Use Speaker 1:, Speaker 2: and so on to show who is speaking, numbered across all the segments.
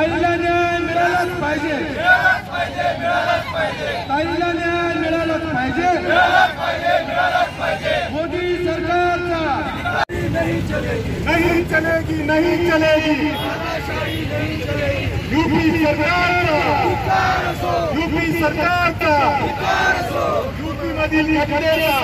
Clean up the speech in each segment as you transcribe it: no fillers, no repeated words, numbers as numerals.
Speaker 1: ताईला न्याय मिळालाच पाहिजे, ताईला न्याय मिळालाच पाहिजे। मोदी सरकारचा नहीं चलेगी, नहीं चलेगी यूपी सरकार का यूपी मधील घटनेचा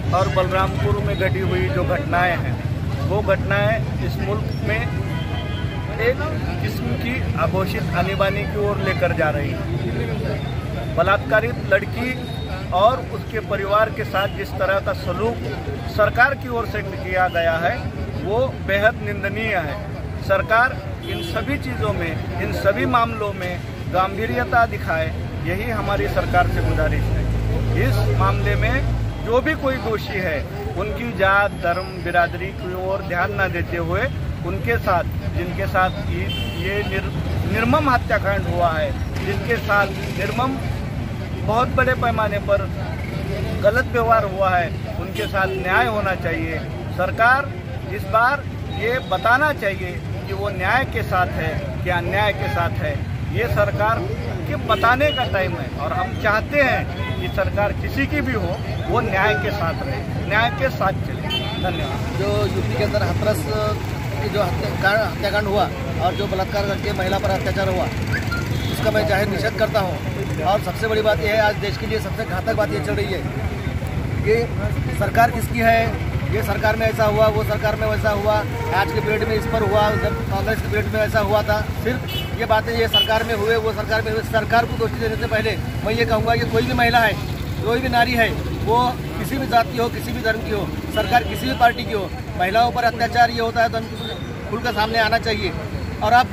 Speaker 2: और बलरामपुर में घटी हुई जो घटनाएं हैं वो घटनाएं इस मुल्क में एक किस्म की अघोषित आनीबानी की ओर लेकर जा रही है। बलात्कारित लड़की और उसके परिवार के साथ जिस तरह का सलूक सरकार की ओर से किया गया है वो बेहद निंदनीय है। सरकार इन सभी चीज़ों में, इन सभी मामलों में गंभीरता दिखाए, यही हमारी सरकार से गुजारिश है। इस मामले में जो भी कोई दोषी है उनकी जात, धर्म, बिरादरी की ओर ध्यान न देते हुए उनके साथ, जिनके साथ ये निर्मम हत्याकांड हुआ है, जिनके साथ निर्मम बहुत बड़े पैमाने पर गलत व्यवहार हुआ है, उनके साथ न्याय होना चाहिए। सरकार इस बार ये बताना चाहिए कि वो न्याय के साथ है कि अन्याय के साथ है। ये सरकार के बताने का टाइम है और हम चाहते हैं कि सरकार किसी की भी हो वो न्याय के साथ रहे, न्याय के साथ चले। धन्यवाद।
Speaker 3: जो यूपी के अंदर हाथरस की जो हत्याकांड हुआ और जो बलात्कार करके महिला पर अत्याचार हुआ, उसका मैं जाहिर निषेध करता हूँ। और सबसे बड़ी बात यह है, आज देश के लिए सबसे घातक बात ये चल रही है कि सरकार किसकी है, ये सरकार में ऐसा हुआ, वो सरकार में वैसा हुआ, आज के पीरियड में इस पर हुआ, जब कांग्रेस के पीरियड में ऐसा हुआ था। सिर्फ ये बातें ये सरकार में हुए, वो सरकार में हुए। सरकार को दोषी देने से पहले मैं ये कहूँगा कि कोई भी महिला है, कोई भी नारी है, वो किसी भी जात की हो, किसी भी धर्म की हो, सरकार किसी भी पार्टी की हो, महिलाओं पर अत्याचार ये होता है तो खुलकर सामने आना चाहिए। और अब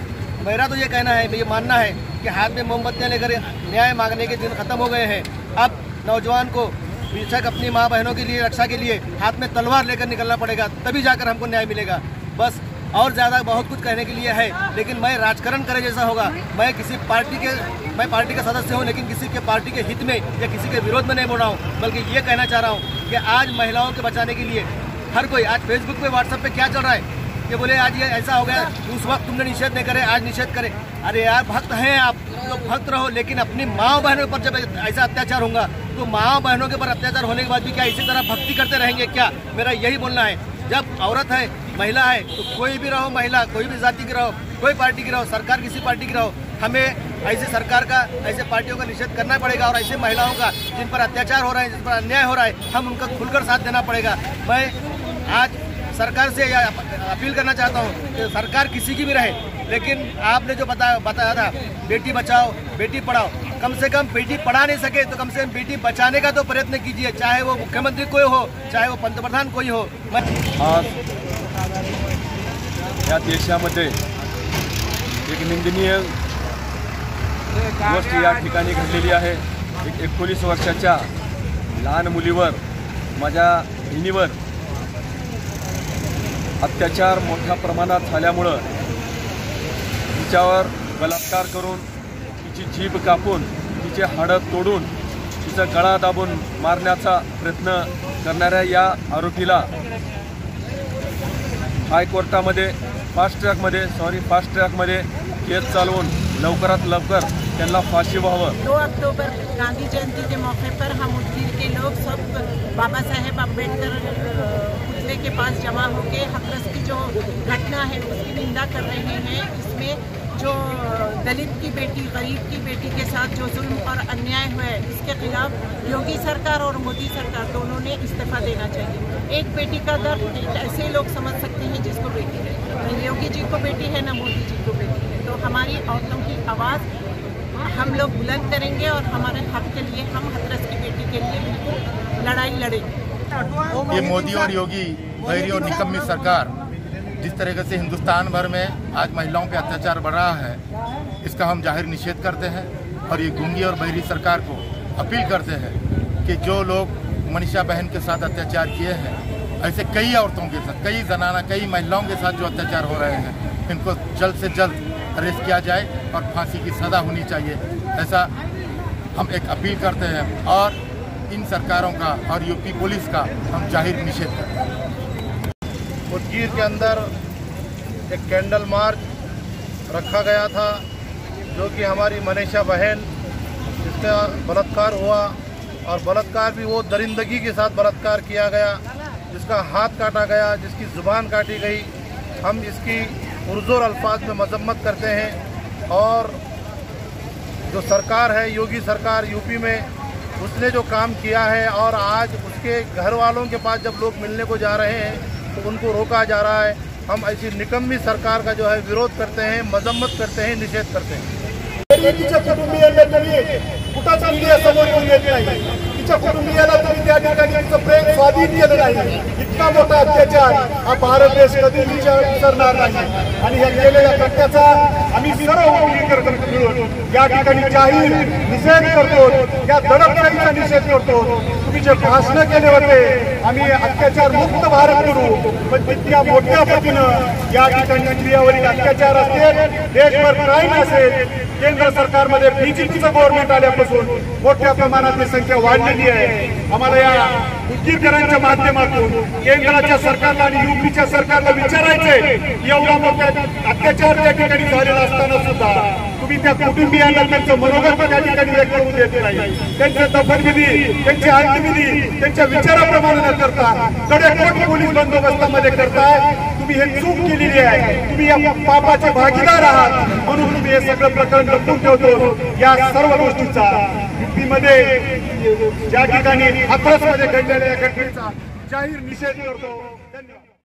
Speaker 3: मेरा तो ये कहना है, ये मानना है कि हाथ में मोमबत्तियाँ लेकर न्याय मांगने के दिन खत्म हो गए हैं। अब नौजवान को बेशक अपनी माँ बहनों के लिए, रक्षा के लिए हाथ में तलवार लेकर निकलना पड़ेगा, तभी जाकर हमको न्याय मिलेगा। बस और ज़्यादा बहुत कुछ कहने के लिए है, लेकिन मैं राजकारण करे जैसा होगा। मैं पार्टी का सदस्य हूँ, लेकिन किसी के पार्टी के हित में या किसी के विरोध में नहीं बोल रहा हूँ, बल्कि ये कहना चाह रहा हूँ कि आज महिलाओं के बचाने के लिए हर कोई, आज फेसबुक पे, व्हाट्सएप पे क्या चल रहा है कि बोले आज ये ऐसा हो गया, उस वक्त तुमने निषेध नहीं करे, आज निषेध करे। अरे यार, भक्त हैं आप तो भक्त रहो, लेकिन अपनी माँ बहनों पर जब ऐसा अत्याचार होगा तो माँ बहनों के पर अत्याचार होने के बाद भी क्या इसी तरह भक्ति करते रहेंगे क्या? मेरा यही बोलना है। जब औरत है, महिला है, तो कोई भी रहो, महिला कोई भी जाति की रहो, कोई पार्टी की रहो, सरकार किसी पार्टी की रहो, हमें ऐसे सरकार का, ऐसे पार्टियों का निषेध करना पड़ेगा। और ऐसे महिलाओं का जिन पर अत्याचार हो रहा है, जिन पर अन्याय हो रहा है, हम उनका खुलकर साथ देना पड़ेगा। मैं आज सरकार से अपील करना चाहता हूँ कि सरकार किसी की भी रहे, लेकिन आपने जो बताया था बेटी बचाओ बेटी पढ़ाओ, कम से कम बेटी पढ़ा नहीं सके तो कम से कम बेटी बचाने का तो प्रयत्न कीजिए, चाहे वो मुख्यमंत्री कोई हो, चाहे वो पंतप्रधान कोई हो।
Speaker 4: आज या देशामध्ये एक निंदनीय गोष्ट या ठिकाणी घडलेली आहे। एक 19 वर्षाच्या लहान मुलीवर, माझ्या बहिणीवर अत्याचार मोठ्या प्रमाणात झाल्यामुळं तिच्यावर बलात्कार करून, तिची जीभ कापून, तिचे हाडं तोडून, तिचा गळा दाबून मारण्याचा प्रयत्न करणाऱ्या या आरोपीला हायकोर्टामध्ये फास्ट ट्रॅकमध्ये केस चालवून लवकरात लवकर त्यांना फाशी व्हावं।
Speaker 5: 2 अक्टूबर गांधी जयंती के मौके पर हम उदगीर के लोग सब बाबा साहेब अम्बेडकर पुतले के पास जमा होकर हाथरस की जो घटना है उसकी निंदा कर रहे हैं। इसमें जो दलित की बेटी, गरीब की बेटी के साथ जो जुल्म और अन्याय हुआ है, इसके खिलाफ योगी सरकार और मोदी सरकार दोनों ने इस्तीफा देना चाहिए। एक बेटी का दर्द ऐसे लोग समझ सकते हैं जिसको बेटी है, न योगी जी को बेटी है, न मोदी जी को बेटी है। तो हमारी औरतों की आवाज़ हम लोग बुलंद करेंगे और हमारे हक के लिए हम हाथरस की बेटी के लिए बिल्कुल लड़ाई लड़ेंगे।
Speaker 6: ये मोदी और योगी बहरी और निकम्मी सरकार जिस तरीके से हिंदुस्तान भर में आज महिलाओं पे अत्याचार बढ़ रहा है, इसका हम जाहिर निषेध करते हैं। और ये गूंगी और बहरी सरकार को अपील करते हैं कि जो लोग मनीषा बहन के साथ अत्याचार किए हैं, ऐसे कई औरतों के साथ, कई जनाना, कई महिलाओं के साथ जो अत्याचार हो रहे हैं, इनको जल्द से जल्द अरेस्ट किया जाए और फांसी की सज़ा होनी चाहिए, ऐसा हम एक अपील करते हैं। और इन सरकारों का और यूपी पुलिस का हम जाहिर निषेध करते हैं।
Speaker 2: मुदगिर के अंदर एक कैंडल मार्च रखा गया था, जो कि हमारी मनीषा बहन जिसका बलात्कार हुआ, और बलात्कार भी वो दरिंदगी के साथ बलात्कार किया गया, जिसका हाथ काटा गया, जिसकी ज़ुबान काटी गई। हम इसकी पुरज़ोर अल्फाज में मजम्मत करते हैं। और जो सरकार है, योगी सरकार यूपी में, उसने जो काम किया है और आज उसके घर वालों के पास जब लोग मिलने को जा रहे हैं तो उनको रोका जा रहा है। हम ऐसी निकम्मी सरकार का जो है विरोध करते हैं, मजम्मत करते हैं, निषेध करते हैं।
Speaker 1: तिच्या कुटुंबियांना तुम्ही कुठंच मीडिया समोर येऊन येत नाही, तिच्या कुटुंबियाला तुम्ही त्या ठिकाणी तिचं प्रेम स्वाधीन केलं नाही। इतका मोठा अत्याचार हा भारत देश कधी विसरणार नाही आणि या केलेल्या कृत्याचा आम्ही सर्व वकील मिळून या ठिकाणी जाहीर निषेध करतो, या दडपशाहीचा निषेध करतो। तुम्ही जे भाषण केले होते, आम्ही अत्याचार मुक्त भारत करू, पण तितक्या मोठ्या पद्धतीनं या ठिकाणी स्त्रियांवरील अत्याचार असेल, देशभर क्राईम असेल, केंद्र सरकारमध्ये बीजेपीचं गव्हर्नमेंट आल्यापासून मोठ्या प्रमाणात संख्या वाढलेली आहे। आम्हाला या मुदगीरकरांच्या माध्यमातून केंद्राच्या सरकारला आणि यूपीच्या सरकारला विचारायचंय, एवढा मोठा अत्याचार त्या ठिकाणी झालेला असताना सुद्धा तुम्ही त्या कुटुंबियांना त्यांचं मनोगत त्या ठिकाणी व्यक्त करू देत नाही। त्यांचे दफनविधी, त्यांची अंत्यविधी त्यांच्या विचाराप्रमाणे न करता कडेकोट पोलीस बंदोबस्तामध्ये करताय। तुम्ही हे चूक केलेली आहे, तुम्ही या पापाचे भागीदार आहात, म्हणून तुम्ही हे सगळं प्रकरण लपवून ठेवतो। या सर्व गोष्टीचा यूपीमध्ये ज्या ठिकाणी हाथरसमध्ये घडलेल्या घटनेचा जाहीर निषेध करतो।